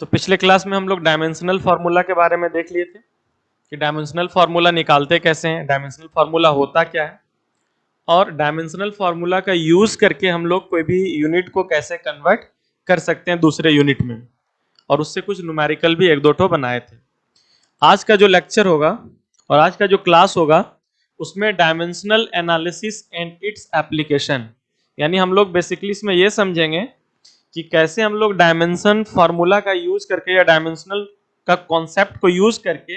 तो पिछले क्लास में हम लोग डायमेंशनल फार्मूला के बारे में देख लिए थे कि डायमेंशनल फार्मूला निकालते कैसे हैं, डायमेंशनल फार्मूला होता क्या है और डायमेंशनल फार्मूला का यूज करके हम लोग कोई भी यूनिट को कैसे कन्वर्ट कर सकते हैं दूसरे यूनिट में, और उससे कुछ न्यूमेरिकल भी एक दो ठो बनाए थे। आज का जो लेक्चर होगा और आज का जो क्लास होगा उसमें dimensional analysis and its application, यानी हम लोग बेसिकली इसमें यह समझेंगे कि कैसे हम लोग डायमेंशन फार्मूला का यूज करके या डायमेंशनल का कॉन्सेप्ट को यूज करके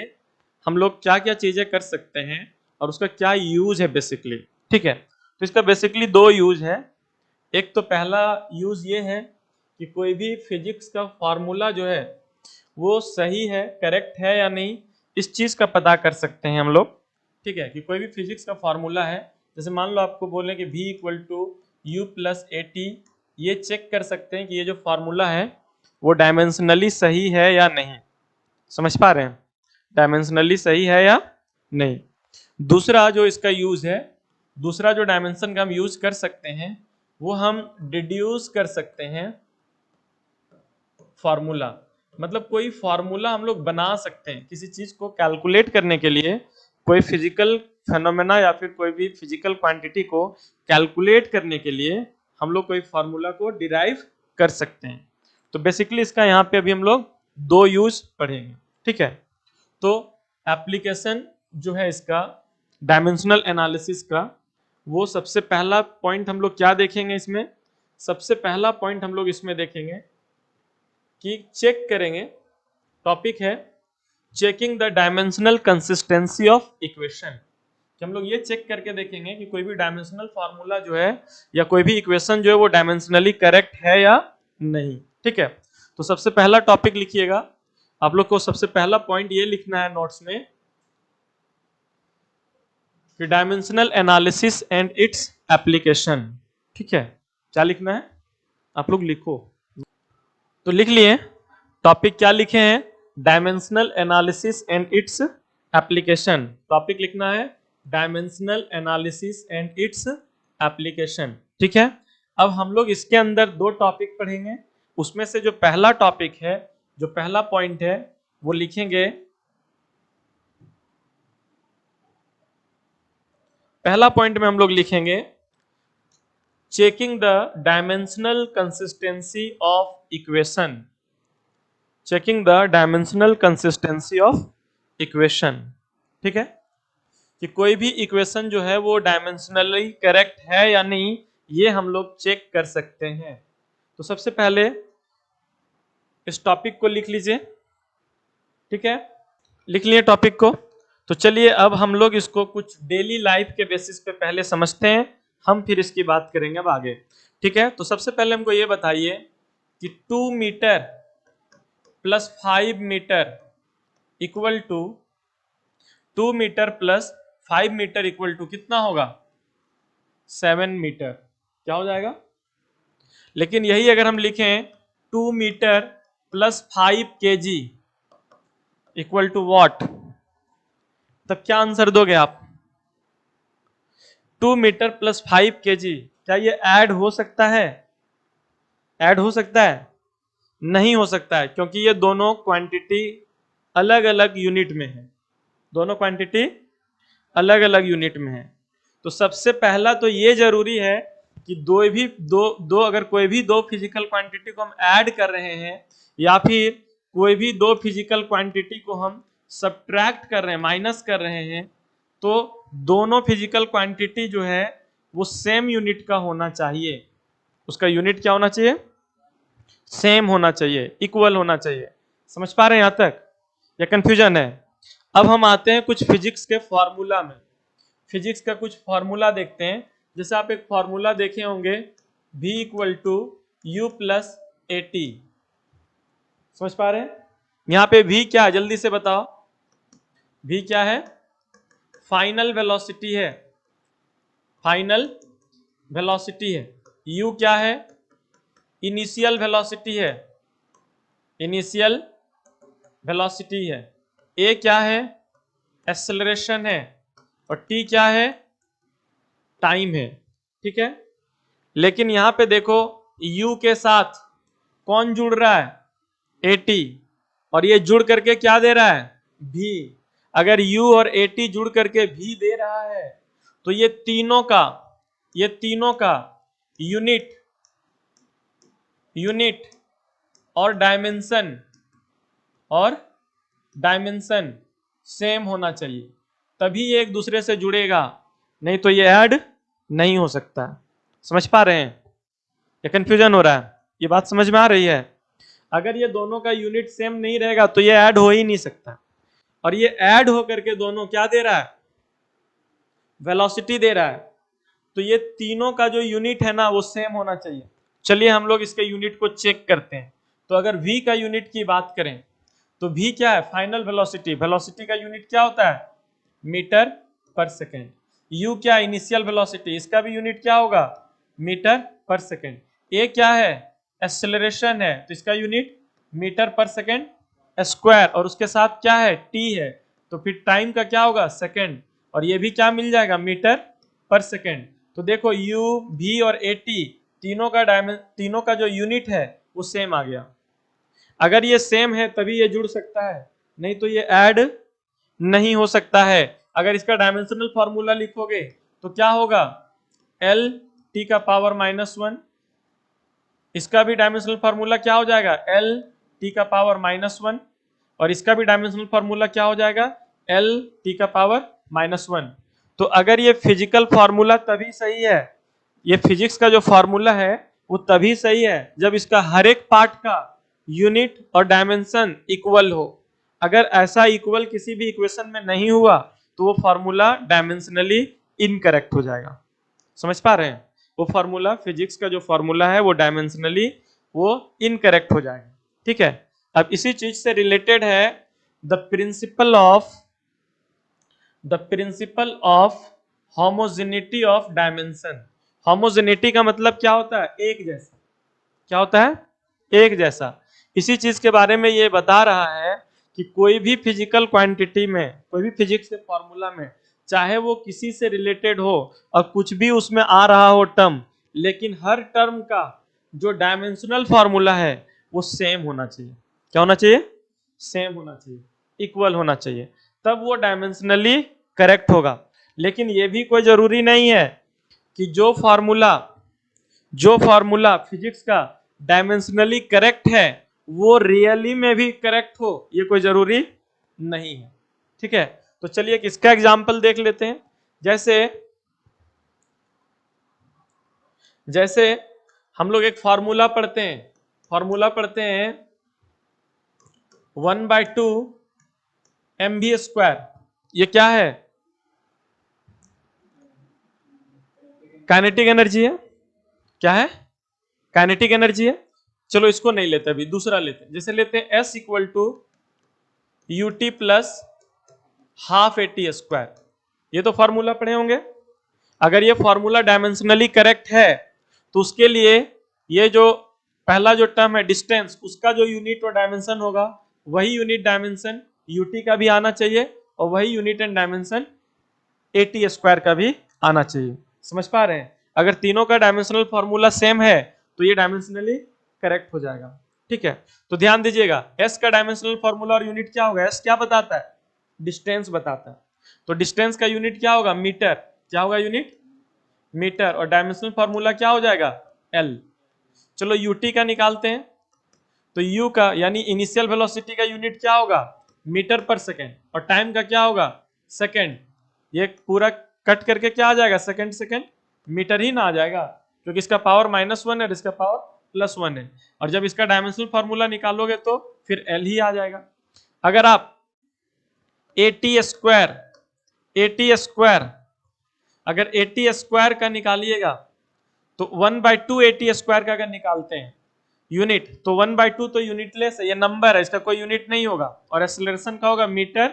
हम लोग क्या क्या चीजें कर सकते हैं और उसका क्या यूज है बेसिकली। ठीक है, तो इसका बेसिकली दो यूज है। एक तो पहला यूज ये है कि कोई भी फिजिक्स का फार्मूला जो है वो सही है, करेक्ट है या नहीं, इस चीज का पता कर सकते हैं हम लोग। ठीक है, कि कोई भी फिजिक्स का फार्मूला है, जैसे मान लो आपको बोले कि v equal to u plus a t, ये चेक कर सकते हैं कि ये जो फार्मूला है वो डायमेंशनली सही है या नहीं। समझ पा रहे हैं, डायमेंशनली सही है या नहीं। दूसरा जो इसका यूज है, दूसरा जो डायमेंशन का हम यूज कर सकते हैं वो हम डिड्यूस कर सकते हैं फार्मूला। मतलब कोई फार्मूला हम लोग बना सकते हैं किसी चीज को कैलकुलेट करने के लिए, कोई फिजिकल फेनोमेना या फिर कोई भी फिजिकल क्वांटिटी को कैलकुलेट करने के लिए हम लोग कोई फार्मूला को डिराइव कर सकते हैं। तो बेसिकली इसका यहाँ पे अभी हम लोग दो यूज पढ़ेंगे। ठीक है, तो एप्लीकेशन जो है इसका डायमेंशनल एनालिसिस का, वो सबसे पहला पॉइंट हम लोग क्या देखेंगे इसमें, सबसे पहला पॉइंट हम लोग इसमें देखेंगे कि चेक करेंगे, टॉपिक है checking the dimensional consistency of equation. हम लोग ये चेक करके देखेंगे कि कोई भी डायमेंशनल फार्मूला जो है या कोई भी इक्वेशन जो है वो डायमेंशनली करेक्ट है या नहीं। ठीक है, तो सबसे पहला टॉपिक लिखिएगा, आप लोग को सबसे पहला पॉइंट ये लिखना है नोट्स में कि dimensional analysis and its application. ठीक है, क्या लिखना है आप लोग लिखो। तो लिख लिए, टॉपिक क्या लिखे हैं, dimensional analysis and its application. Topic लिखना है dimensional analysis and its application. ठीक है, अब हम लोग इसके अंदर दो टॉपिक पढ़ेंगे, उसमें से जो पहला टॉपिक है, जो पहला पॉइंट है वो लिखेंगे, पहला पॉइंट में हम लोग लिखेंगे checking the dimensional consistency of equation. Checking the dimensional consistency of equation. ठीक है, कि कोई भी इक्वेशन जो है वो डायमेंशनली करेक्ट है या नहीं, ये हम लोग चेक कर सकते हैं। तो सबसे पहले इस टॉपिक को लिख लीजिए। ठीक है, लिख लिए टॉपिक को। तो चलिए अब हम लोग इसको कुछ डेली लाइफ के बेसिस पे पहले समझते हैं, हम फिर इसकी बात करेंगे अब आगे। ठीक है, तो सबसे पहले हमको ये बताइए कि 2 metre plus 5 metre equal to 2 metre plus 5 metre equal to कितना होगा, 7 मीटर। क्या हो जाएगा, लेकिन यही अगर हम लिखें 2 metre plus 5 kg equal to what, तब क्या आंसर दोगे आप। 2 मीटर प्लस 5 केजी, क्या ये ऐड हो सकता है, ऐड हो सकता है, नहीं हो सकता है, क्योंकि ये दोनों क्वांटिटी अलग अलग यूनिट में है, दोनों क्वांटिटी अलग अलग यूनिट में है। तो सबसे पहला तो ये जरूरी है कि दो अगर कोई भी दो फिजिकल क्वांटिटी को हम ऐड कर रहे हैं या फिर कोई भी दो फिजिकल क्वांटिटी को हम सब्ट्रैक्ट कर रहे हैं, माइनस कर रहे हैं, तो दोनों फिजिकल क्वांटिटी जो है वो सेम यूनिट का होना चाहिए। उसका यूनिट क्या होना चाहिए, सेम होना चाहिए, इक्वल होना चाहिए। समझ पा रहे हैं यहां तक या कंफ्यूजन है। अब हम आते हैं कुछ फिजिक्स के फॉर्मूला में, फिजिक्स का कुछ फॉर्मूला देखते हैं। जैसे आप एक फॉर्मूला देखे होंगे v equal to u plus a t. समझ पा रहे हैं, यहां पे v क्या है जल्दी से बताओ, v क्या है, फाइनल वेलोसिटी है, फाइनल वेलोसिटी है। u क्या है, इनिशियल वेलोसिटी है, इनिशियल वेलोसिटी है। a क्या है, एक्सेलरेशन है, और t क्या है, टाइम है। ठीक है, लेकिन यहां पे देखो u के साथ कौन जुड़ रहा है, AT, और ये जुड़ करके क्या दे रहा है, V। अगर U और AT जुड़ करके V दे रहा है तो ये तीनों का यूनिट और डायमेंशन सेम होना चाहिए, तभी ये एक दूसरे से जुड़ेगा, नहीं तो ये ऐड नहीं हो सकता। समझ पा रहे हैं या कंफ्यूजन हो रहा है? ये बात समझ में आ रही है? अगर ये दोनों का यूनिट सेम नहीं रहेगा तो ये ऐड हो ही नहीं सकता, और ये ऐड होकर के दोनों क्या दे रहा है, वेलोसिटी दे रहा है। तो ये तीनों का जो यूनिट है ना वो सेम होना चाहिए। चलिए हम लोग इसके यूनिट को चेक करते हैं। तो अगर v का यूनिट की बात करें तो v क्या है, फाइनल वेलोसिटी। वेलोसिटी का यूनिट क्या होता है, मीटर पर सेकेंड। u क्या, इनिशियल वेलोसिटी, इसका भी यूनिट क्या होगा, मीटर पर सेकेंड। a क्या है, एक्सेलरेशन है, तो इसका यूनिट मीटर पर सेकेंड स्क्वायर, और उसके साथ क्या है, t है, तो फिर टाइम का क्या होगा, सेकेंड, और ये भी क्या मिल जाएगा, मीटर पर सेकेंड। तो देखो u, v और at तीनों का जो यूनिट है वो सेम आ गया। अगर ये सेम है तभी ये जुड़ सकता है, नहीं तो ये ऐड नहीं हो सकता है। अगर इसका डायमेंशनल फॉर्मूला लिखोगे तो क्या होगा, L t का पावर -1, इसका भी डायमेंशनल फॉर्मूला क्या हो जाएगा, L t का पावर -1, और इसका भी डायमेंशनल फॉर्मूला क्या हो जाएगा, L t का पावर -1। तो अगर ये फिजिकल फॉर्मूला तभी सही है, ये फिजिक्स का जो फॉर्मूला है वो तभी सही है जब इसका हर एक पार्ट का यूनिट और डायमेंशन इक्वल हो। अगर ऐसा इक्वल किसी भी इक्वेशन में नहीं हुआ तो वो फॉर्मूला डायमेंशनली इनकरेक्ट हो जाएगा। समझ पा रहे हैं? वो फॉर्मूला, फिजिक्स का जो फॉर्मूला है वो डायमेंशनली वो इनकरेक्ट हो जाएगा। ठीक है, अब इसी चीज से रिलेटेड है the principle of homogeneity of dimension. Homogeneity का मतलब क्या होता है, एक जैसा। क्या होता है, एक जैसा। इसी चीज के बारे में ये बता रहा है कि कोई भी फिजिकल क्वांटिटी में, कोई भी फिजिक्स के फॉर्मूला में, चाहे वो किसी से रिलेटेड हो और कुछ भी उसमें आ रहा हो टर्म, लेकिन हर टर्म का जो डायमेंशनल फॉर्मूला है वो सेम होना चाहिए। क्या होना चाहिए, सेम होना चाहिए, इक्वल होना चाहिए, तब वो डायमेंशनली करेक्ट होगा। लेकिन ये भी कोई जरूरी नहीं है कि जो फॉर्मूला फिजिक्स का डायमेंशनली करेक्ट है वो रियली में भी करेक्ट हो, ये कोई जरूरी नहीं है। ठीक है, तो चलिए इसका एग्जांपल देख लेते हैं। जैसे हम लोग एक फॉर्मूला पढ़ते हैं 1/2 mv²। ये क्या है, काइनेटिक एनर्जी है। क्या है, काइनेटिक एनर्जी है। चलो इसको नहीं लेते, अभी दूसरा लेते हैं। जैसे लेते हैं S = ut plus half AT²। ये तो फॉर्मूला पढ़े होंगे। अगर ये फॉर्मूला डायमेंशनली करेक्ट है तो उसके लिए ये जो पहला जो टर्म है डिस्टेंस, उसका जो यूनिट और डायमेंशन होगा वही यूनिट डायमेंशन ut का भी आना चाहिए, और वही यूनिट एंड डायमेंशन AT² का भी आना चाहिए। समझ पा रहे हैं? अगर तीनों का डायमेंशनल फॉर्मूला सेम है तो ये डायमेंशनली करेक्ट हो जाएगा। ठीक है, तो ध्यान दीजिएगा, S का डायमेंशनल फॉर्मूला और यूनिट क्या होगा, S क्या बताता है, डिस्टेंस बताता है। तो डिस्टेंस का यूनिट क्या होगा, मीटर। क्या होगा यूनिट, मीटर, और डायमेंशनल फॉर्मूला क्या हो जाएगा, L। चलो ut का निकालते हैं। तो u का यानी इनिशियल वेलोसिटी का यूनिट क्या होगा, मीटर पर सेकेंड, और टाइम का क्या होगा, सेकेंड। ये पूरा कट करके क्या आ जाएगा, सेकेंड मीटर ही ना आ जाएगा, क्योंकि इसका पावर -1 है और इसका पावर +1 है। और जब इसका डायमेंशनल फॉर्मूला निकालोगे तो फिर L ही आ जाएगा। अगर आप अगर AT² का निकालिएगा तो 1/2 AT² का अगर निकालते हैं यूनिट, तो 1/2 तो यूनिटलेस है, ये नंबर है, इसका कोई यूनिट नहीं होगा। और एक्सेलरेशन का होगा मीटर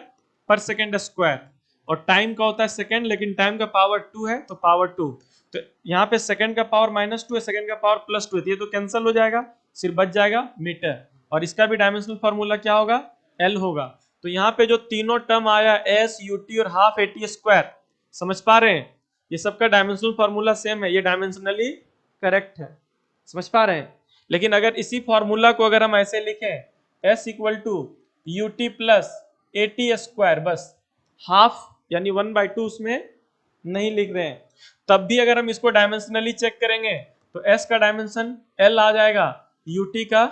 पर सेकेंड स्क्वायर, और टाइम का होता है सेकेंड, लेकिन टाइम का पावर 2 है तो पावर 2। तो यहाँ पे सेकेंड का पावर -2 है, सेकेंड का पावर +2 है, ये तो कैंसिल हो जाएगा, सिर्फ बच जाएगा मीटर। और इसका भी डायमेंशनल फॉर्मूला क्या होगा, L होगा। तो यहाँ पे जो तीनों टर्म आया S, UT और हाफ AT², समझ पा रहे हैं, ये सबका डायमेंशनल फॉर्मूला सेम है, ये डायमेंशनली करेक्ट है। समझ पा रहे हैं? लेकिन अगर इसी फॉर्मूला को अगर हम ऐसे लिखें S equal to ut plus at square, बस हाफ यानी 1/2 उसमें नहीं लिख रहे हैं। तब भी अगर हम इसको डायमेंशनली चेक करेंगे तो S का डायमेंशन L आ जाएगा, ut का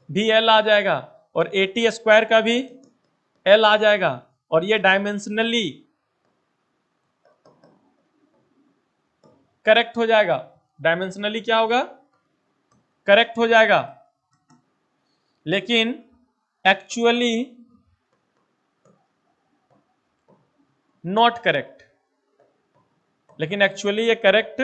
भी L आ जाएगा और at स्क्वायर का भी L आ जाएगा, और ये डायमेंशनली करेक्ट हो जाएगा। डायमेंशनली क्या होगा? करेक्ट हो जाएगा। लेकिन एक्चुअली नॉट करेक्ट, लेकिन एक्चुअली ये करेक्ट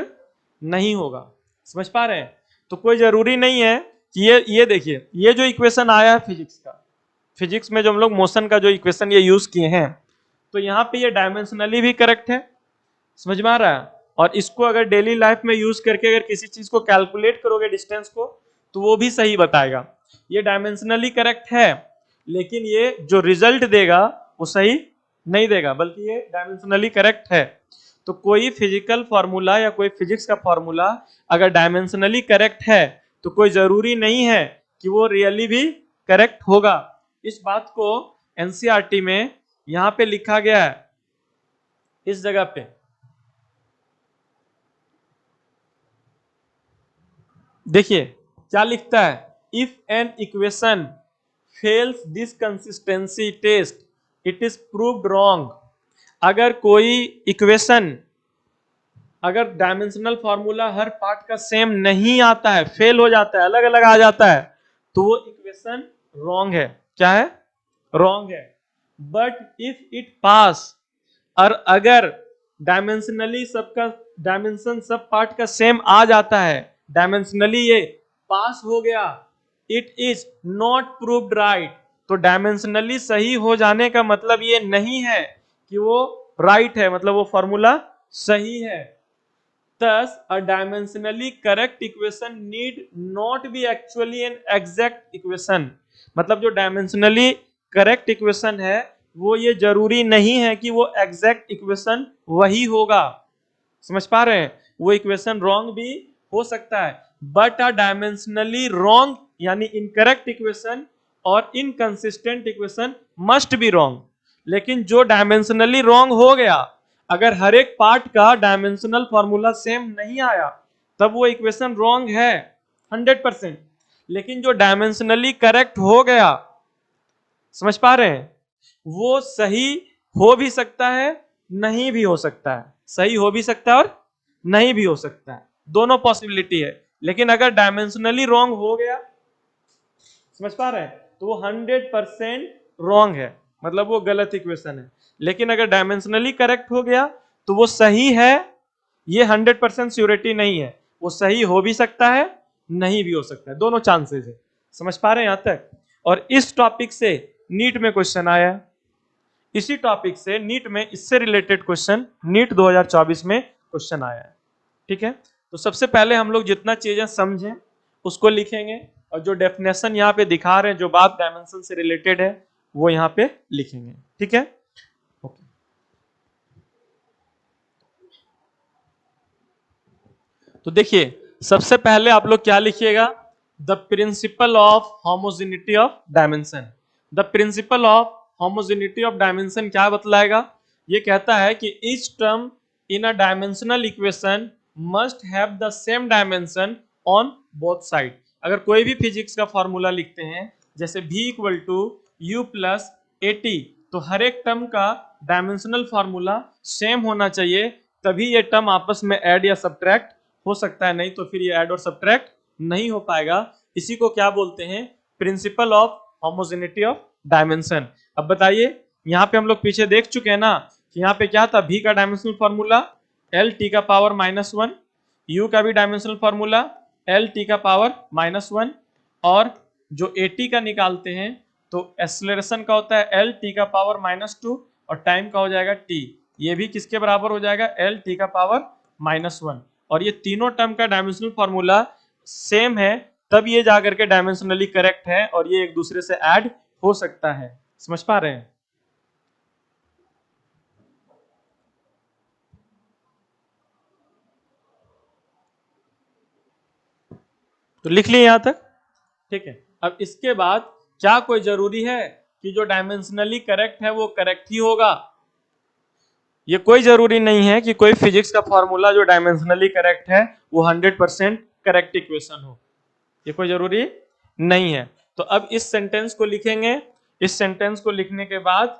नहीं होगा। समझ पा रहे हैं? तो कोई जरूरी नहीं है कि ये देखिए, ये जो इक्वेशन आया है फिजिक्स का, फिजिक्स में जो हम लोग मोशन का जो इक्वेशन ये यूज किए हैं, तो यहां पे ये डायमेंशनली भी करेक्ट है। समझ में आ रहा है? और इसको अगर डेली लाइफ में यूज करके अगर किसी चीज को कैलकुलेट करोगे डिस्टेंस को, तो वो भी सही बताएगा। ये डायमेंशनली करेक्ट है, लेकिन ये जो रिजल्ट देगा वो सही नहीं देगा, बल्कि ये डायमेंशनली करेक्ट है। तो कोई फिजिकल फॉर्मूला या कोई फिजिक्स का फॉर्मूला अगर डायमेंशनली करेक्ट है, तो कोई जरूरी नहीं है कि वो रियली भी करेक्ट होगा। इस बात को एनसीईआरटी में यहां पे लिखा गया है, इस जगह पे देखिए क्या लिखता है, if an equation fails this consistency test it is proved wrong. अगर कोई इक्वेशन, अगर डायमेंशनल फॉर्मूला हर पार्ट का सेम नहीं आता है, फेल हो जाता है, अलग अलग आ जाता है, तो वो इक्वेशन रॉन्ग है। क्या है? रॉन्ग है। बट इफ इट पास, और अगर डायमेंशनली सबका डायमेंशन सब पार्ट का सेम आ जाता है, डायमेंशनली ये पास हो गया, it is not proved right. तो डायमेंशनली सही हो जाने का मतलब ये नहीं है कि वो राइट है, मतलब वो फॉर्मूला सही है। Thus, a dimensionally correct equation need not be actually an exact equation। मतलब जो डायमेंशनली करेक्ट इक्वेशन है, वो ये जरूरी नहीं है कि वो एग्जैक्ट इक्वेशन वही होगा। समझ पा रहे हैं? वो इक्वेशन रॉन्ग भी हो सकता है। बट अ डायमेंशनली रॉन्ग यानी इनकरेक्ट इक्वेशन और inconsistent equation must be wrong. लेकिन जो डायमेंशनली रॉन्ग हो गया, अगर हर एक पार्ट का डायमेंशनल फॉर्मूला सेम नहीं आया, तब वो इक्वेशन रॉन्ग है 100%। लेकिन जो डायमेंशनली करेक्ट हो गया, समझ पा रहे हैं, वो सही हो भी सकता है, नहीं भी हो सकता है। सही हो भी सकता है और नहीं भी हो सकता है, दोनों पॉसिबिलिटी है। लेकिन अगर डायमेंशनली रॉन्ग हो गया, समझ पा रहे हैं, तो वो 100% रॉन्ग है, मतलब वो गलत इक्वेशन है। लेकिन अगर डायमेंशनली करेक्ट हो गया तो वो सही है, ये 100% श्योरिटी नहीं है। वो सही हो भी सकता है, नहीं भी हो सकता है, दोनों चांसेस है। समझ पा रहे हैं यहां तक? और इस टॉपिक से नीट में क्वेश्चन आया, इसी टॉपिक से नीट में इससे रिलेटेड क्वेश्चन नीट 2024 में क्वेश्चन आया है। ठीक है? तो सबसे पहले हम लोग जितना चीजें समझें उसको लिखेंगे, और जो डेफिनेशन यहाँ पे दिखा रहे हैं, जो बात डायमेंशन से रिलेटेड है, वो यहाँ पे लिखेंगे। ठीक है? ओके। तो देखिए, सबसे पहले आप लोग क्या लिखिएगा? The principle of homogeneity of dimension. The principle of homogeneity of dimension क्या बतलाएगा? ये कहता है कि each term in a dimensional equation must have the same dimension on both side. अगर कोई भी फिजिक्स का फॉर्मूला लिखते हैं, जैसे v equal to u plus a t, तो हर एक टर्म का डायमेंशनल फॉर्मूला सेम होना चाहिए, तभी ये टर्म आपस में ऐड या सब्ट्रैक्ट हो सकता है, नहीं तो फिर ये ऐड और सब्ट्रैक्ट नहीं हो पाएगा। इसी को क्या बोलते हैं? Principle of homogeneity of dimension. अब बताइए, यहाँ पे हम लोग पीछे देख चुके हैं ना कि यहाँ पे क्या था? v का डायमेंशनल फॉर्मूला एल टी का पावर -1, u का भी डायमेंशनल फॉर्मूला एल टी का पावर -1, और जो ए टी का निकालते हैं तो एक्सेलरेशन का होता है एल टी का पावर -2, और टाइम का हो जाएगा t। ये भी किसके बराबर हो जाएगा? एल टी का पावर -1। और ये तीनों टर्म का डायमेंशनल फॉर्मूला सेम है, तब ये जाकर के डायमेंशनली करेक्ट है, और ये एक दूसरे से ऐड हो सकता है। समझ पा रहे हैं? तो लिख लिए यहां तक? ठीक है। अब इसके बाद क्या कोई जरूरी है कि जो डायमेंशनली करेक्ट है वो करेक्ट ही होगा? ये कोई जरूरी नहीं है कि कोई फिजिक्स का फॉर्मूला जो डायमेंशनली करेक्ट है वो 100% करेक्ट इक्वेशन हो, ये कोई जरूरी नहीं है। तो अब इस सेंटेंस को लिखेंगे, इस सेंटेंस को लिखने के बाद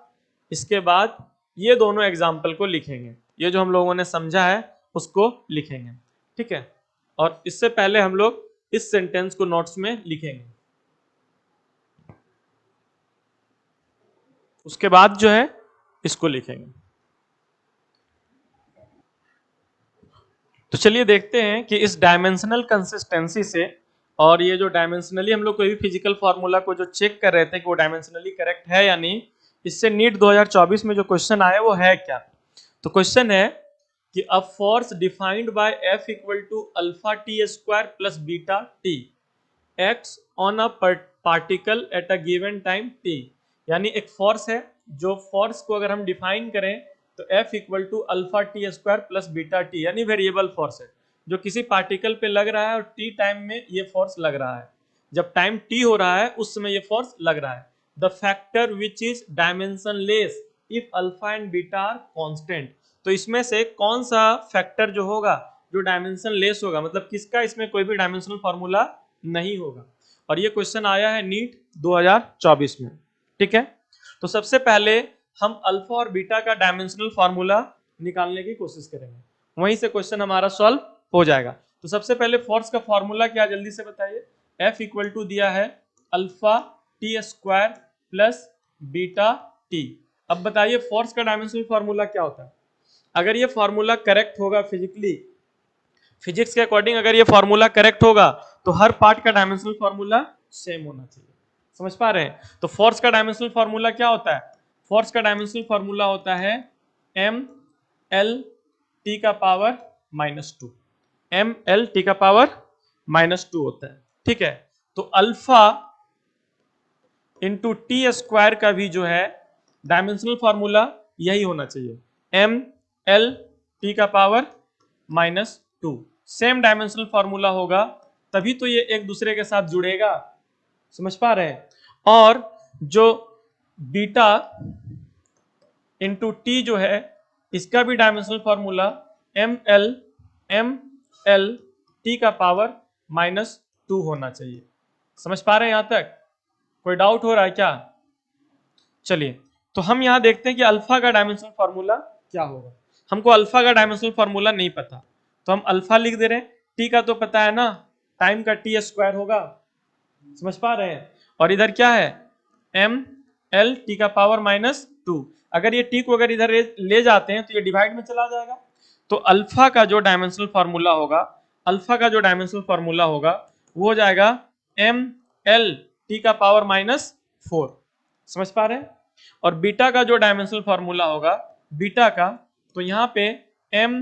इसके बाद ये दोनों एग्जाम्पल को लिखेंगे, ये जो हम लोगों ने समझा है उसको लिखेंगे, ठीक है। और इससे पहले हम लोग इस सेंटेंस को नोट्स में लिखेंगे, उसके बाद जो है इसको लिखेंगे। तो चलिए देखते हैं कि इस डायमेंशनल कंसिस्टेंसी से, और ये जो डायमेंशनली हम लोग कोई भी फिजिकल फॉर्मूला को जो चेक कर रहे थे कि वो डायमेंशनली करेक्ट है या नहीं, इससे नीट 2024 में जो क्वेश्चन आया वो है क्या। तो क्वेश्चन है कि a force defined by F equal to alpha t square plus beta t acts on a particle at a given time t. यानी एक फोर्स है, जो फोर्स को अगर हम डिफाइन करें तो F equal to alpha t square plus beta t, यानी वेरिएबल फोर्स है जो किसी पार्टिकल पे लग रहा है और टी टाइम में ये फोर्स लग रहा है, जब टाइम टी हो रहा है उस समय ये फोर्स लग रहा है। The factor which is dimensionless if alpha and beta are constant. तो इसमें से कौन सा फैक्टर जो होगा जो डायमेंशन लेस होगा, मतलब किसका इसमें कोई भी डायमेंशनल फॉर्मूला नहीं होगा। और ये क्वेश्चन आया है नीट 2024 में, ठीक है। तो सबसे पहले हम अल्फा और बीटा का डायमेंशनल फॉर्मूला निकालने की कोशिश करेंगे, वहीं से क्वेश्चन हमारा सॉल्व हो जाएगा। तो सबसे पहले फोर्स का फॉर्मूला क्या, जल्दी से बताइए। F इक्वल टू दिया है alpha t square plus beta T. अब बताइए फोर्स का डायमेंशनल फॉर्मूला क्या होता है। अगर ये फॉर्मूला करेक्ट होगा फिजिक्स के अकॉर्डिंग, अगर ये फॉर्मूला करेक्ट होगा तो हर पार्ट का डायमेंशनल फॉर्मूला सेम होना चाहिए। समझ पा रहे हैं? तो फोर्स का डायमेंशनल फॉर्मूला क्या होता है? फोर्स का डायमेंशनल फॉर्मूला होता है एम एल टी का पावर -2, एम एल टी का पावर -2 होता है, ठीक है। तो अल्फा इंटू टी स्क्वायर का भी जो है डायमेंशनल फॉर्मूला यही होना चाहिए, एम एल टी का पावर -2। सेम डायमेंशनल फॉर्मूला होगा तभी तो ये एक दूसरे के साथ जुड़ेगा। समझ पा रहे हैं? और जो बीटा इंटू टी जो है इसका भी dimensional formula M L T का पावर -2 होना चाहिए। समझ पा रहे हैं? यहां तक कोई डाउट हो रहा है क्या? चलिए तो हम यहां देखते हैं कि अल्फा का डायमेंशनल फॉर्मूला क्या होगा। हमको अल्फा का डायमेंशनल फॉर्मूला नहीं पता, तो हम अल्फा लिख दे रहे हैं। टी का तो पता है ना, टाइम का टी स्क्वायर होगा। समझ पा रहे हैं? और इधर क्या है, एम एल टी का पावर -2। अगर ये टी को अगर इधर ले जाते हैं तो ये डिवाइड में चला जाएगा। तो अल्फा का जो डायमेंशनल फॉर्मूला होगा, अल्फा का जो डायमेंशनल फॉर्मूला होगा वो हो जाएगा एम एल टी का पावर -4। समझ पा रहे हैं? और बीटा का जो डायमेंशनल फॉर्मूला होगा बीटा का, तो यहाँ पे एम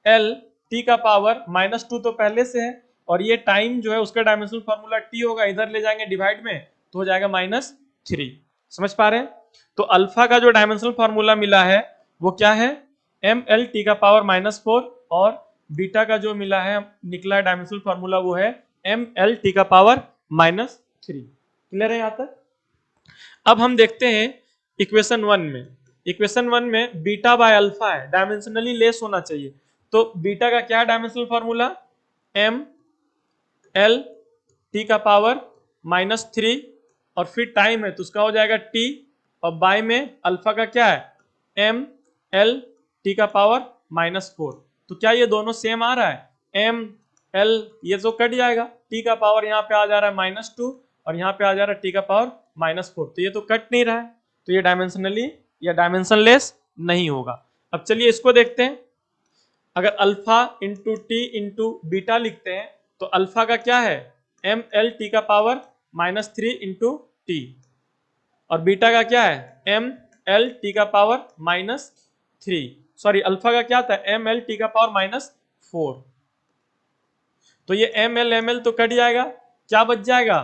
एल टी का पावर -2 तो पहले से है, और ये टाइम जो है उसका डायमेंशनल फॉर्मूला टी होगा, इधर ले जाएंगे डिवाइड में तो हो जाएगा -3। समझ पा रहे हैं? तो अल्फा का जो डायमेंशनल फॉर्मूला मिला है वो क्या है, एम एल टी का पावर -4, और बीटा का जो मिला है निकला है डायमेंशनल फॉर्मूला वो है एम एल टी का पावर -3। क्लियर है यहां तक? अब हम देखते हैं इक्वेशन 1 में। इक्वेशन 1 में बीटा बाय अल्फा है, डायमेंशनली लेस होना चाहिए। तो बीटा का क्या है dimensional formula, M L T का पावर -3, और फिर टाइम है तो उसका हो जाएगा टी, और बाय में अल्फा का क्या है, एम एल टी का पावर -4। तो क्या ये दोनों सेम आ रहा है, एम एल ये तो कट जाएगा, टी का पावर यहाँ पे आ जा रहा है -2 और यहाँ पे आ जा रहा है टी का पावर -4, तो ये तो कट नहीं रहा है, तो ये डायमेंशनली या डायमेंशनलेस नहीं होगा। अब चलिए इसको देखते हैं। अगर alpha into T into beta लिखते हैं तो अल्फा का क्या है, एम एल टी का पावर -3 इंटू टी, और बीटा का क्या है, एम एल टी का पावर -3, सॉरी अल्फा का क्या था, एम एल टी का पावर -4। तो ये एम एल तो कट जाएगा, क्या बच जाएगा,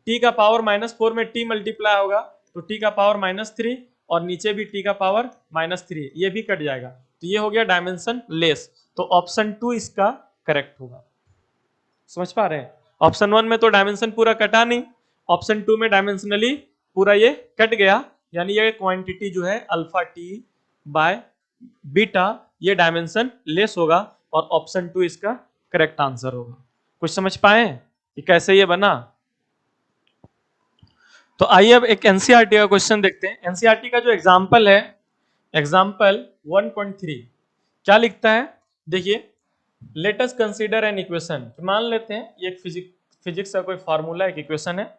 टी का पावर -4 में टी मल्टीप्लाई होगा तो टी का पावर -3, और नीचे भी टी का पावर -3, ये भी कट जाएगा, तो ये हो गया डायमेंशन लेस। तो ऑप्शन 2 इसका करेक्ट होगा। समझ पा रहे हैं? ऑप्शन 1 में तो डायमेंशन पूरा कटा नहीं, ऑप्शन 2 में डायमेंशनली पूरा ये कट गया, यानी ये क्वांटिटी जो है अल्फा टी बाय बीटा ये डायमेंशन लेस होगा और ऑप्शन 2 इसका करेक्ट आंसर होगा। कुछ समझ पाए कि कैसे ये बना? तो आइए अब एक एनसीईआरटी का क्वेश्चन देखते हैं। एनसीईआरटी का जो एग्जाम्पल है, एग्जाम्पल 1.3 क्या लिखता है? देखिए, let us consider an equation. मान लेते हैं ये एक फिजिक्स का कोई फॉर्मूला, एक इक्वेशन है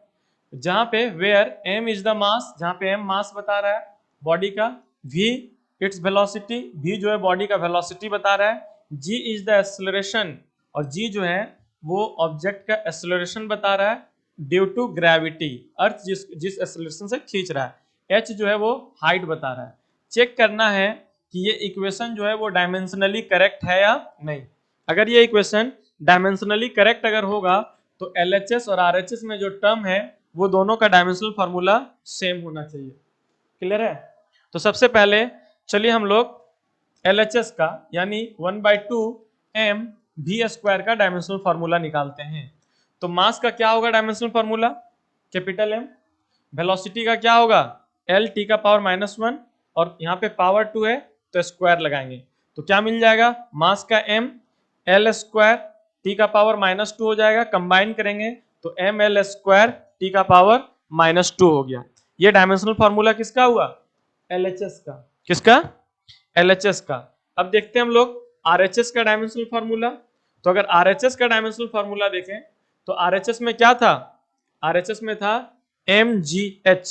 जहां पे where m is the mass, जहां पे m मास बता रहा है बॉडी का, v इट्स वेलोसिटी, v जो है बॉडी का वेलोसिटी बता रहा है, g इज द एक्सेलरेशन और g जो है वो ऑब्जेक्ट का एक्सेलरेशन बता रहा है ड्यू टू ग्रेविटी, अर्थ जिस एक्सेलरेशन से खींच रहा है, h जो है वो हाइट बता रहा है। चेक करना है कि ये इक्वेशन जो है वो डायमेंशनली करेक्ट है या नहीं। अगर ये इक्वेशन डायमेंशनली करेक्ट अगर होगा तो LHS और RHS में जो टर्म है वो दोनों का डायमेंशनल फार्मूला सेम होना चाहिए। क्लियर है? तो सबसे पहले चलिए हम लोग LHS का यानी 1/2 m v स्क्वायर का डायमेंशनल फार्मूला निकालते हैं। तो मास का क्या होगा dimensional formula? Capital M। Velocity का क्या होगा? L t का पावर -1 और यहाँ पे पावर 2 है तो स्क्वायर लगाएंगे तो क्या मिल जाएगा? मास का m L स्क्वायर t का पावर -2 हो जाएगा, कंबाइन करेंगे तो ml स्क्वायर t का पावर -2 हो गया। ये डायमेंशनल फार्मूला किसका हुआ? LHS का। किसका? LHS का। अब देखते हैं हम लोग RHS का डायमेंशनल फार्मूला। तो अगर RHS का डायमेंशनल फार्मूला देखें तो RHS में क्या था? RHS में था mgh।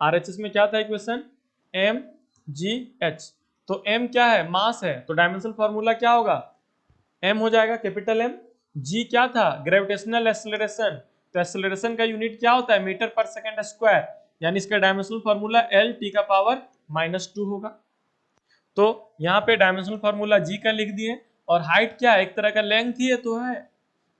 RHS में क्या था इक्वेशन? mgh। तो m क्या है? मास है, तो डायमेंशनल फार्मूला क्या होगा? m हो जाएगा कैपिटल M। g क्या था? ग्रेविटेशनल एक्सेलरेशन, तो एक्सेलरेशन का यूनिट क्या होता है? मीटर पर सेकंड स्क्वायर, यानी इसका डायमेंशनल फार्मूला L t का पावर -2 होगा। तो यहाँ पे डायमेंशनल फार्मूला g का लिख दिए और हाइट क्या है? एक तरह का लेंथ ही है तो है,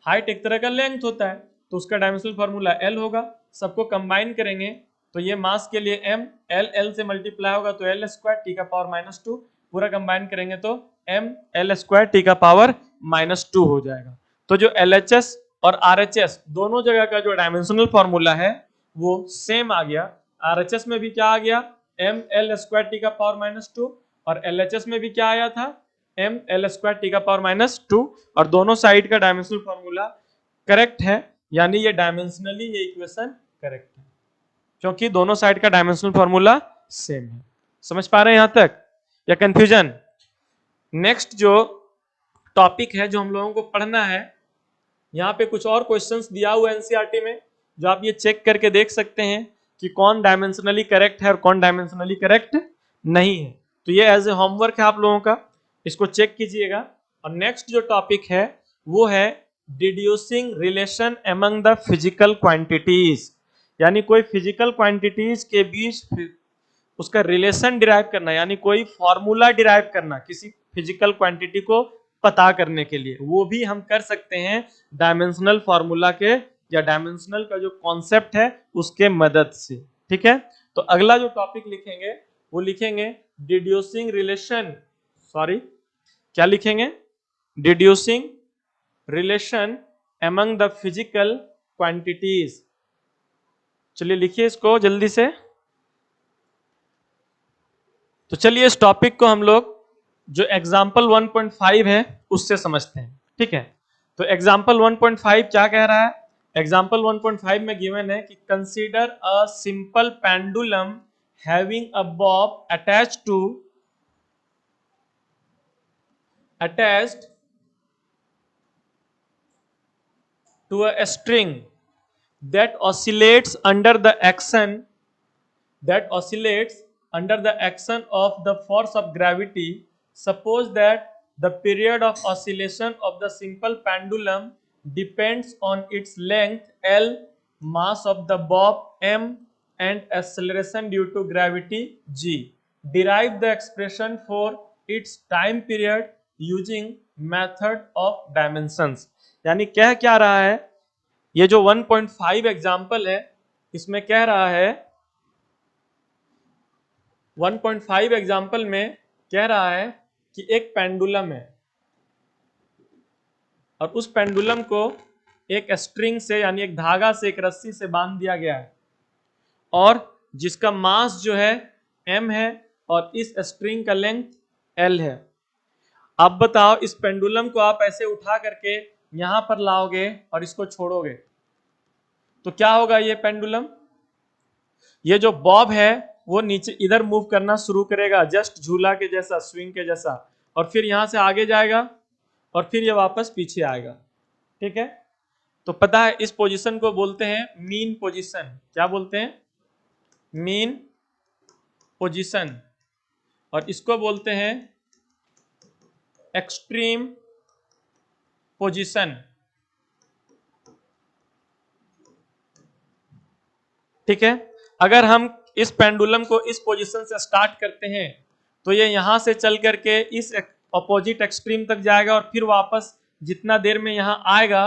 हाइट एक तरह का लेंथ होता है तो उसका डायमेंशनल फार्मूला L होगा। सबको कंबाइन करेंगे तो ये मास के लिए m, L से मल्टीप्लाई होगा तो L स्क्वायर t का पावर -2, पूरा कंबाइन करेंगे तो m L स्क्वायर t का पावर -2 हो जाएगा। तो जो LHS और RHS दोनों जगह का जो डायमेंशनल फार्मूला है वो सेम आ गया। RHS में भी क्या आ गया? m L स्क्वायर t का पावर -2 और LHS में भी क्या आया था? m L स्क्वायर t का पावर -2 और दोनों साइड का डायमेंशनल फार्मूला करेक्ट है, यानी ये डायमेंशनली ये इक्वेशन करेक्ट है क्योंकि दोनों साइड का डायमेंशनल फार्मूला सेम है। समझ पा रहे हैं यहां तक या कंफ्यूजन? नेक्स्ट जो टॉपिक है जो हम लोगों को पढ़ना है, यहाँ पे कुछ और क्वेश्चंस दिया हुआ है एनसीईआरटी में जो आप ये चेक करके देख सकते हैं कि कौन डायमेंशनली करेक्ट है और कौन डायमेंशनली करेक्ट नहीं है। तो ये एज ए होमवर्क है आप लोगों का, इसको चेक कीजिएगा। और नेक्स्ट जो टॉपिक है वो है deducing relation among the physical quantities, यानी कोई फिजिकल क्वांटिटीज के बीच उसका रिलेशन डिराइव करना, यानी कोई फॉर्मूला डिराइव करना किसी फिजिकल क्वांटिटी को पता करने के लिए, वो भी हम कर सकते हैं डायमेंशनल फॉर्मूला के या डायमेंशनल का जो कॉन्सेप्ट है उसके मदद से। ठीक है, तो अगला जो टॉपिक लिखेंगे वो लिखेंगे डिड्यूसिंग रिलेशन, सॉरी क्या लिखेंगे? Deducing relation among the physical quantities. चलिए लिखिए इसको जल्दी से। तो चलिए इस टॉपिक को हम लोग जो एग्जाम्पल 1.5 है उससे समझते हैं। ठीक है, तो एग्जाम्पल 1.5 क्या कह रहा है? एग्जाम्पल 1.5 में गिवन है कि consider a simple pendulum having a Bob attached to a string that oscillates under the action of the force of gravity. Suppose that the period of oscillation of the simple pendulum depends on its length L, mass of the bob m, and acceleration due to gravity g. Derive the expression for its time period using method of dimensions. यानी कह क्या रहा है? ये जो 1.5 example है इसमें कह रहा है 1.5 एग्जाम्पल में कह रहा है कि एक पेंडुलम है और उस पेंडुलम को एक स्ट्रिंग से यानी एक धागा से, एक रस्सी से बांध दिया गया है और जिसका मास जो है m है और इस स्ट्रिंग का लेंथ l है। अब बताओ इस पेंडुलम को आप ऐसे उठा करके यहां पर लाओगे और इसको छोड़ोगे तो क्या होगा? ये पेंडुलम, ये जो बॉब है वो नीचे इधर मूव करना शुरू करेगा, जस्ट झूला के जैसा, स्विंग के जैसा, और फिर यहां से आगे जाएगा और फिर ये वापस पीछे आएगा। ठीक है, तो पता है इस पोजीशन को बोलते हैं मीन पोजीशन। क्या बोलते हैं? Mean position. और इसको बोलते हैं एक्सट्रीम पोजीशन। ठीक है, अगर हम इस पेंडुलम को इस पोजीशन से स्टार्ट करते हैं तो ये यहां से चल करके इस अपोजिट एक्सट्रीम तक जाएगा और फिर वापस जितना देर में यहां आएगा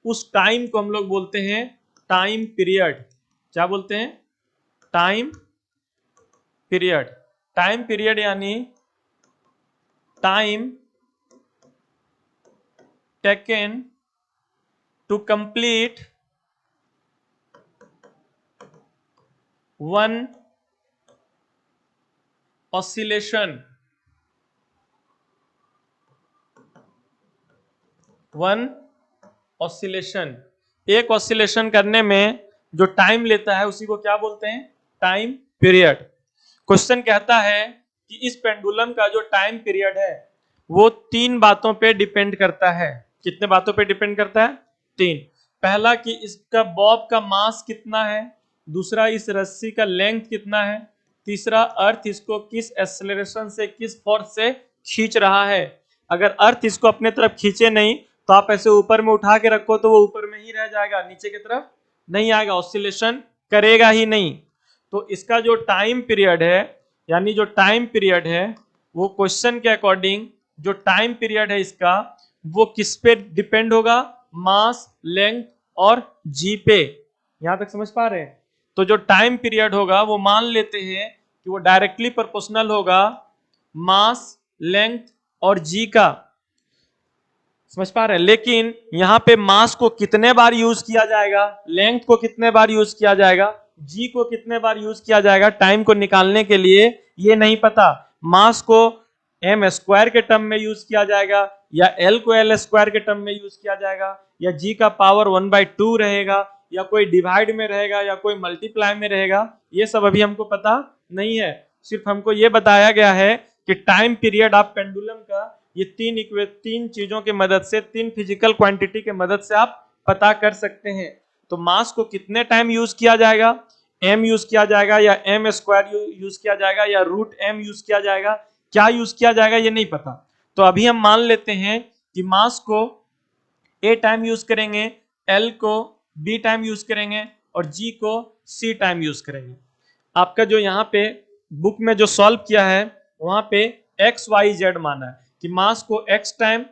उस टाइम को हम लोग बोलते हैं टाइम पीरियड। क्या बोलते हैं? Time period. टाइम पीरियड यानी time taken to complete one oscillation. One oscillation, एक ऑसिलेशन करने में जो टाइम लेता है उसी को क्या बोलते हैं? Time period. क्वेश्चन कहता है कि इस पेंडुलम का जो टाइम पीरियड है वो 3 बातों पे डिपेंड करता है। कितने बातों पे डिपेंड करता है? 3। पहला कि इसका बॉब का मास कितना है, दूसरा इस रस्सी का लेंथ कितना है, तीसरा अर्थ इसको किस एक्सेलरेशन से, किस फोर्स से खींच रहा है। अगर अर्थ इसको अपने तरफ खींचे नहीं तो आप ऐसे ऊपर में उठा के रखो तो वो ऊपर में ही रह जाएगा, नीचे की तरफ नहीं आएगा, ऑसिलेशन करेगा ही नहीं। तो इसका जो टाइम पीरियड है, यानी जो टाइम पीरियड है वो क्वेश्चन के अकॉर्डिंग जो टाइम पीरियड है इसका वो किस पे डिपेंड होगा? मास, लेंथ और जी पे। यहां तक समझ पा रहे हैं? तो जो टाइम पीरियड होगा वो मान लेते हैं कि वो डायरेक्टली प्रोपोर्शनल होगा मास, लेंथ और जी का। समझ पा रहे हैं? लेकिन यहाँ पे मास को कितने बार यूज किया जाएगा, लेंथ को कितने बार यूज किया जाएगा, जी को कितने बार यूज किया जाएगा टाइम को निकालने के लिए, ये नहीं पता। मास को एम स्क्वायर के टर्म में यूज किया जाएगा या एल को एल स्क्वायर के टर्म में यूज किया जाएगा या जी का पावर 1/2 रहेगा या कोई डिवाइड में रहेगा या कोई मल्टीप्लाई में रहेगा, ये सब अभी हमको पता नहीं है। सिर्फ हमको ये बताया गया है कि टाइम पीरियड आप पेंडुलम का ये 3 चीजों की मदद से, 3 फिजिकल क्वांटिटी के मदद से आप पता कर सकते हैं। तो मास को कितने टाइम यूज किया जाएगा, एम यूज किया जाएगा या एम स्क्वायर यूज किया जाएगा या रूट एम यूज किया जाएगा, क्या यूज किया जाएगा ये नहीं पता। तो अभी हम मान लेते हैं कि मास को ए टाइम यूज करेंगे, एल को बी टाइम यूज करेंगे और जी को सी टाइम यूज करेंगे। आपका जो यहाँ पे बुक में जो सॉल्व किया है वहां पे एक्स वाई जेड माना है कि मास को x टाइम,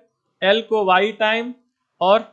l को y टाइम और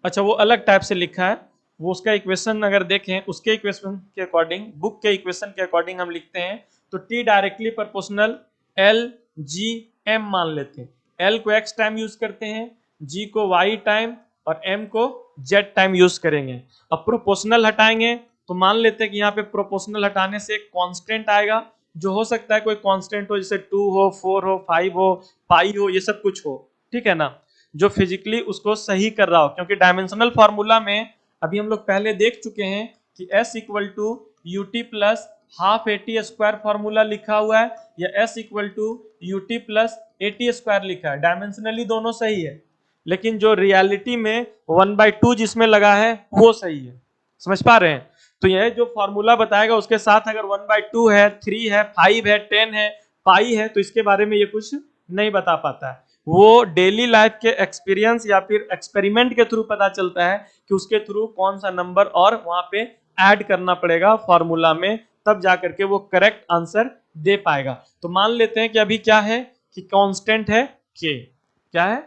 अच्छा वो अलग टाइप से लिखा है, वो उसका इक्वेशन अगर देखें उसके इक्वेशन के अकॉर्डिंग, बुक के इक्वेशन के अकॉर्डिंग हम लिखते हैं तो t directly proportional l g m मान लेते हैं। l को x टाइम यूज करते हैं, g को y टाइम और m को z टाइम यूज करेंगे। अब प्रोपोर्शनल हटाएंगे तो मान लेते हैं कि यहाँ पे प्रोपोर्शनल हटाने से एक कांस्टेंट आएगा, जो हो सकता है कोई कांस्टेंट हो, जैसे 2 हो, 4 हो, 5 हो, पाई हो, ये सब कुछ हो। ठीक है ना, जो फिजिकली उसको सही कर रहा हो, क्योंकि डायमेंशनल फॉर्मूला में अभी हम लोग पहले देख चुके हैं कि S equal to u t plus half a t square formula लिखा हुआ है या S equal to u t plus a t square लिखा है। डायमेंशनली दोनों सही है, लेकिन जो रियलिटी में 1/2 जिसमें लगा है वो सही है। समझ पा रहे हैं? तो यह जो फॉर्मूला बताएगा उसके साथ अगर 1/2 है, 3 है, 5 है, 10 है, पाई है, तो इसके बारे में ये कुछ नहीं बता पाता है। वो डेली लाइफ के एक्सपीरियंस या फिर एक्सपेरिमेंट के थ्रू पता चलता है कि उसके थ्रू कौन सा नंबर और वहां पे ऐड करना पड़ेगा फॉर्मूला में, तब जाकर के वो करेक्ट आंसर दे पाएगा। तो मान लेते हैं कि अभी क्या है कि कांस्टेंट है के। क्या है?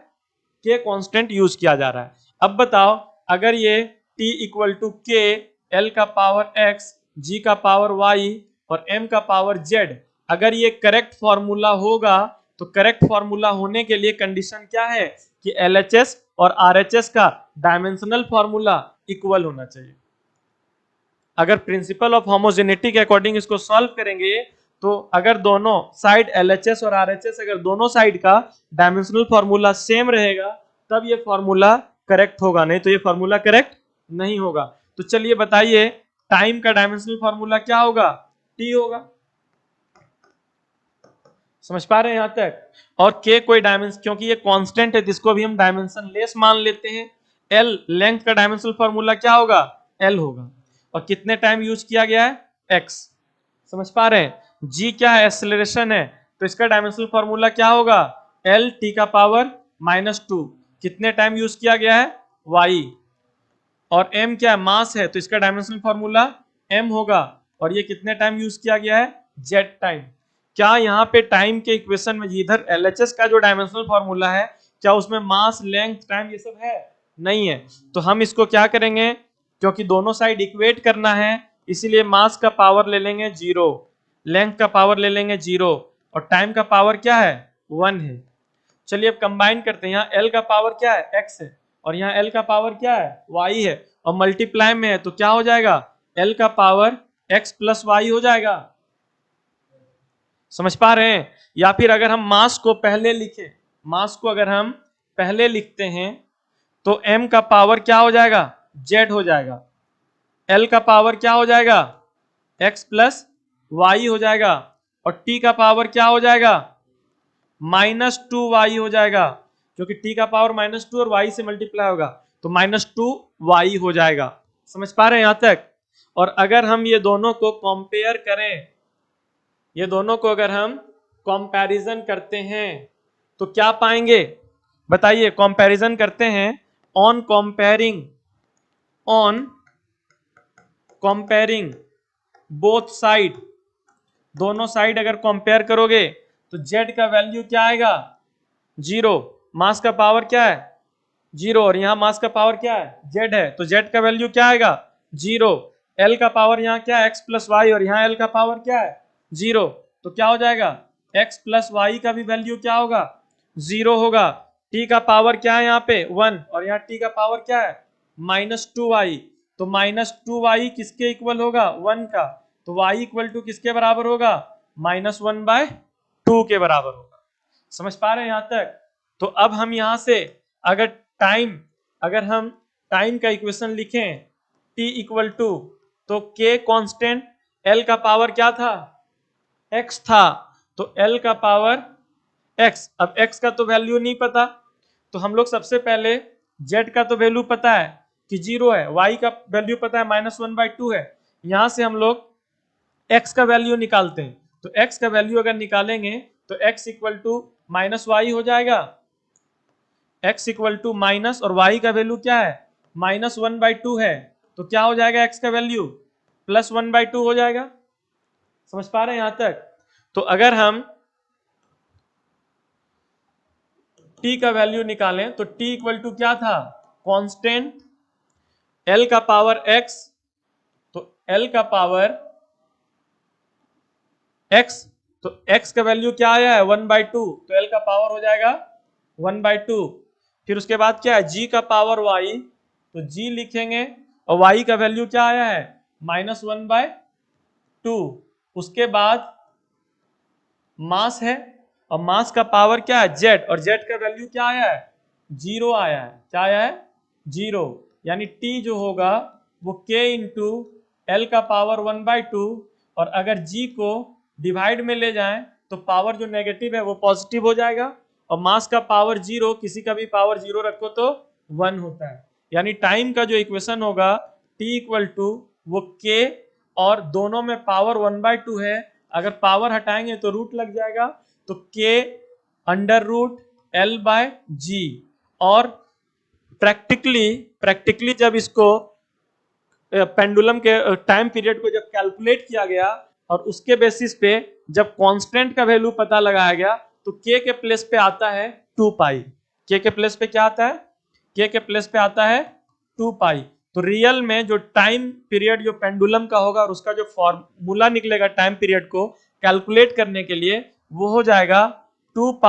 के कांस्टेंट यूज किया जा रहा है। अब बताओ अगर ये t इक्वल टू के, एल का पावर x, जी का पावर y और m का पावर z, अगर ये करेक्ट फॉर्मूला होगा तो करेक्ट फॉर्मूला होने के लिए कंडीशन क्या है कि LHS और RHS का डायमेंशनल फॉर्मूला इक्वल होना चाहिए। अगर प्रिंसिपल ऑफ होमोजेनिटी के अकॉर्डिंग इसको सॉल्व करेंगे तो अगर दोनों साइड LHS और RHS अगर दोनों साइड का डायमेंशनल फॉर्मूला सेम रहेगा तब ये फॉर्मूला करेक्ट होगा, नहीं तो ये फॉर्मूला करेक्ट नहीं होगा। तो चलिए बताइए टाइम का डायमेंशनल फॉर्मूला क्या होगा? T होगा। समझ पा रहे हैं यहां तक? और k कोई डायमेंशन, क्योंकि ये कांस्टेंट है जिसको भी हम डायमेंशन लेस मान लेते हैं। L लेंथ का डायमेंशनल फॉर्मूला क्या होगा? L होगा। और कितने टाइम यूज किया गया है? x। समझ पा रहे हैं? g क्या है? एक्सेलरेशन है, तो इसका डायमेंशनल फॉर्मूला क्या होगा? L t का पावर -2। कितने टाइम यूज किया गया है? y। और m क्या है? मास है, तो इसका डायमेंशनल फॉर्मूला m होगा। और ये कितने टाइम यूज किया गया है? z time. क्या यहाँ पे टाइम के इक्वेशन में इधर LHS का जो डायमेंशनल फॉर्मूला है, क्या उसमें मास, लेंथ, टाइम ये सब है? नहीं है। तो हम इसको क्या करेंगे, क्योंकि दोनों साइड इक्वेट करना है, इसीलिए मास का पावर ले लेंगे 0, लेंथ का पावर ले लेंगे 0 और टाइम का पावर क्या है? 1 है। चलिए अब कंबाइन करते हैं। यहाँ L का पावर क्या है? x है, और यहाँ L का पावर क्या है? y है, और मल्टीप्लाई में है तो क्या हो जाएगा? L का पावर x प्लस y हो जाएगा। समझ पा रहे हैं? या फिर अगर हम मास को पहले लिखें, मास को अगर हम पहले लिखते हैं तो m का पावर क्या हो जाएगा? z हो जाएगा। L का पावर क्या हो जाएगा? x प्लस y हो जाएगा। और t का पावर क्या हो जाएगा? -2y हो जाएगा, क्योंकि t का पावर -2 और y से मल्टीप्लाई होगा तो -2y हो जाएगा। समझ पा रहे हैं यहां तक? और अगर हम ये दोनों को कंपेयर करें, ये दोनों को अगर हम कंपैरिजन करते हैं तो क्या पाएंगे? बताइए, कंपैरिजन करते हैं। ऑन कंपेयरिंग बोथ साइड, दोनों साइड अगर कंपेयर करोगे तो z का वैल्यू क्या आएगा? 0। मास का पावर क्या है? 0। और यहां मास का पावर क्या है? z है, तो z का वैल्यू क्या आएगा? 0। L का पावर यहाँ क्या है? x प्लस वाई, और यहाँ L का पावर क्या है? 0। तो क्या हो जाएगा? x प्लस वाई का भी वैल्यू क्या होगा? 0 होगा। t का पावर क्या है यहाँ पे? 1, और यहाँ t का पावर क्या है? -2y। तो -2y किसके इक्वल होगा? 1 का। तो y इक्वल टू किसके बराबर होगा? -1/2 के बराबर होगा। समझ पा रहे हैं यहां तक? तो अब हम यहां से अगर हम टाइम का इक्वेशन लिखें t इक्वल टू, तो k कांस्टेंट, L का पावर क्या था? x था, तो L का पावर x। अब x का तो वैल्यू नहीं पता, तो हम लोग सबसे पहले z का तो वैल्यू पता है कि 0 है, y का वैल्यू पता है -1/2 है। यहां से हम लोग x का वैल्यू निकालते हैं। तो x का वैल्यू अगर निकालेंगे तो x इक्वल टू -y हो जाएगा। x इक्वल टू माइनस, और y का वैल्यू क्या है? -1/2 है, तो क्या हो जाएगा? x का वैल्यू +1/2 हो जाएगा। समझ पा रहे हैं यहां तक? तो अगर हम t का वैल्यू निकालें तो t इक्वल टू क्या था? कांस्टेंट, L का पावर x, तो L का पावर x, तो x का वैल्यू क्या आया है? 1/2, तो L का पावर हो जाएगा 1/2। फिर उसके बाद क्या है? g का पावर y, तो g लिखेंगे, और y का वैल्यू क्या आया है? -1/2। उसके बाद मास है, और मास का पावर क्या है? z, और z का वैल्यू क्या आया है? 0 आया है। क्या आया है? 0। यानी t जो होगा वो k इंटू L का पावर 1/2, और अगर g को डिवाइड में ले जाएं तो पावर जो नेगेटिव है वो पॉजिटिव हो जाएगा, और मास का पावर 0, किसी का भी पावर 0 रखो तो 1 होता है। यानी टाइम का जो इक्वेशन होगा t इक्वल टू वो k, और दोनों में पावर 1/2 है, अगर पावर हटाएंगे तो रूट लग जाएगा, तो k √L/g। और प्रैक्टिकली जब इसको पेंडुलम के टाइम पीरियड को जब कैलकुलेट किया गया और उसके बेसिस पे जब कांस्टेंट का वैल्यू पता लगाया गया तो k के प्लेस पे आता है 2π। k के प्लेस पे क्या आता है? k के प्लेस पे आता है 2π। तो रियल में जो टाइम पीरियड जो पेंडुलम का होगा और उसका जो फॉर्मूला निकलेगा टाइम पीरियड को कैलकुलेट करने के लिए, वो हो जाएगा 2π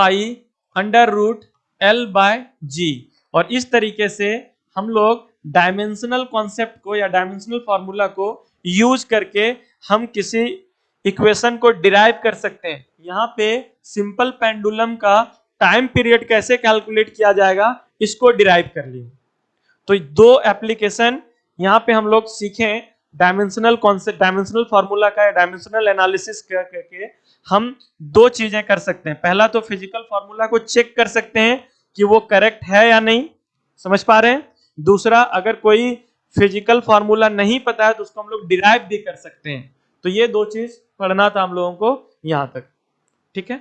√L/g। L/G। और इस तरीके से हम लोग डायमेंशनल कॉन्सेप्ट को या डायमेंशनल फॉर्मूला को यूज करके हम किसी इक्वेशन को डिराइव कर सकते हैं। यहां पे सिंपल पेंडुलम का टाइम पीरियड कैसे कैलकुलेट किया जाएगा इसको डिराइव कर लिए। तो दो एप्लीकेशन यहां पे हम लोग सीखें, डायमेंशनल कॉन्सेप्ट, डायमेंशनल फॉर्मूला का या डायमेंशनल एनालिसिस करके हम दो चीजें कर सकते हैं। पहला तो फिजिकल फॉर्मूला को चेक कर सकते हैं कि वो करेक्ट है या नहीं, समझ पा रहे हैं। दूसरा, अगर कोई फिजिकल फॉर्मूला नहीं पता है तो उसको हम लोग डिराइव भी कर सकते हैं। तो ये दो चीज पढ़ना था हम लोगों को यहां तक, ठीक है।